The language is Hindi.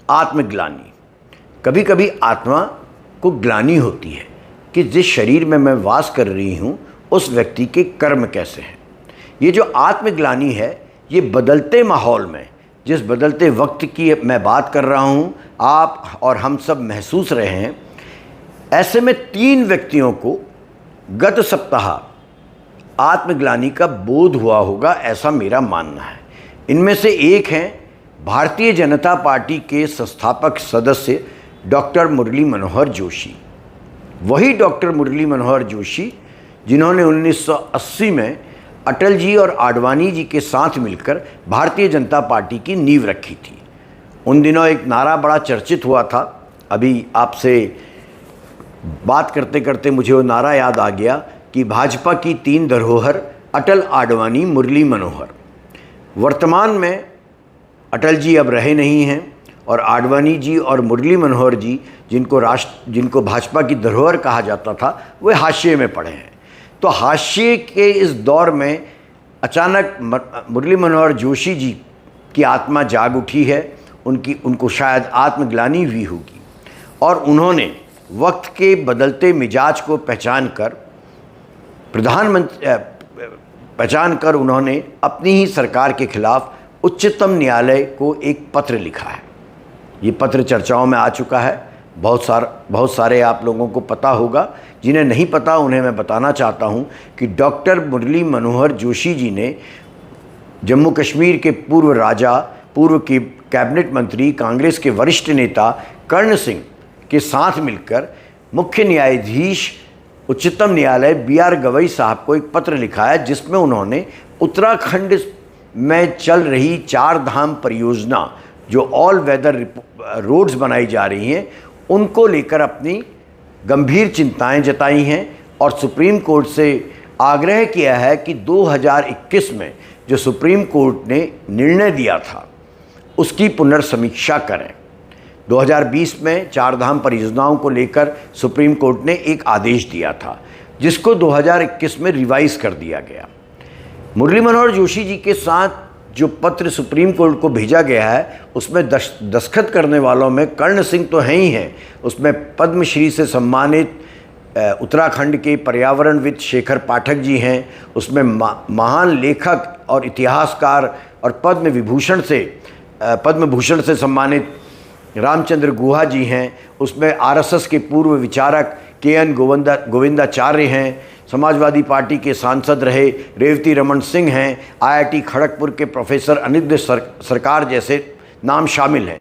आत्मग्लानि। कभी कभी आत्मा को ग्लानि होती है कि जिस शरीर में मैं वास कर रही हूँ उस व्यक्ति के कर्म कैसे हैं। ये जो आत्मग्लानि है, ये बदलते माहौल में, जिस बदलते वक्त की मैं बात कर रहा हूँ, आप और हम सब महसूस रहे हैं। ऐसे में 3 व्यक्तियों को गत सप्ताह आत्मग्लानि का बोध हुआ होगा, ऐसा मेरा मानना है। इनमें से एक हैं भारतीय जनता पार्टी के संस्थापक सदस्य डॉक्टर मुरली मनोहर जोशी। वही डॉक्टर मुरली मनोहर जोशी जिन्होंने 1980 में अटल जी और आडवाणी जी के साथ मिलकर भारतीय जनता पार्टी की नींव रखी थी। उन दिनों एक नारा बड़ा चर्चित हुआ था। अभी आपसे बात करते करते मुझे वो नारा याद आ गया कि भाजपा की 3 धरोहर, अटल, आडवाणी, मुरली मनोहर। वर्तमान में अटल जी अब रहे नहीं हैं और आडवाणी जी और मुरली मनोहर जी, जिनको भाजपा की धरोहर कहा जाता था, वे हाशिए में पड़े हैं। तो हाशिए के इस दौर में अचानक मुरली मनोहर जोशी जी की आत्मा जाग उठी है। उनको शायद आत्मग्लानि हुई होगी और उन्होंने वक्त के बदलते मिजाज को पहचान कर उन्होंने अपनी ही सरकार के खिलाफ उच्चतम न्यायालय को एक पत्र लिखा है। ये पत्र चर्चाओं में आ चुका है। बहुत सारे आप लोगों को पता होगा। जिन्हें नहीं पता उन्हें मैं बताना चाहता हूँ कि डॉक्टर मुरली मनोहर जोशी जी ने जम्मू कश्मीर के पूर्व राजा, पूर्व के कैबिनेट मंत्री, कांग्रेस के वरिष्ठ नेता कर्ण सिंह के साथ मिलकर मुख्य न्यायाधीश उच्चतम न्यायालय BR गवई साहब को एक पत्र लिखा है, जिसमें उन्होंने उत्तराखंड में चल रही 4 धाम परियोजना, जो ऑल वेदर रोड्स बनाई जा रही हैं, उनको लेकर अपनी गंभीर चिंताएं जताई हैं और सुप्रीम कोर्ट से आग्रह किया है कि 2021 में जो सुप्रीम कोर्ट ने निर्णय दिया था उसकी पुनर्समीक्षा करें। 2020 में 4 धाम परियोजनाओं को लेकर सुप्रीम कोर्ट ने एक आदेश दिया था, जिसको 2021 में रिवाइज कर दिया गया। मुरली मनोहर जोशी जी के साथ जो पत्र सुप्रीम कोर्ट को भेजा गया है, उसमें दस्तखत करने वालों में कर्ण सिंह तो हैं ही हैं, उसमें पद्मश्री से सम्मानित उत्तराखंड के पर्यावरणविद शेखर पाठक जी हैं, उसमें महान लेखक और इतिहासकार और पद्म भूषण से सम्मानित रामचंद्र गुहा जी हैं, उसमें RSS के पूर्व विचारक KN गोविंदाचार्य हैं, समाजवादी पार्टी के सांसद रहे रेवती रमन सिंह हैं, IIT खड़गपुर के प्रोफेसर अनिरुद्ध सरकार जैसे नाम शामिल हैं।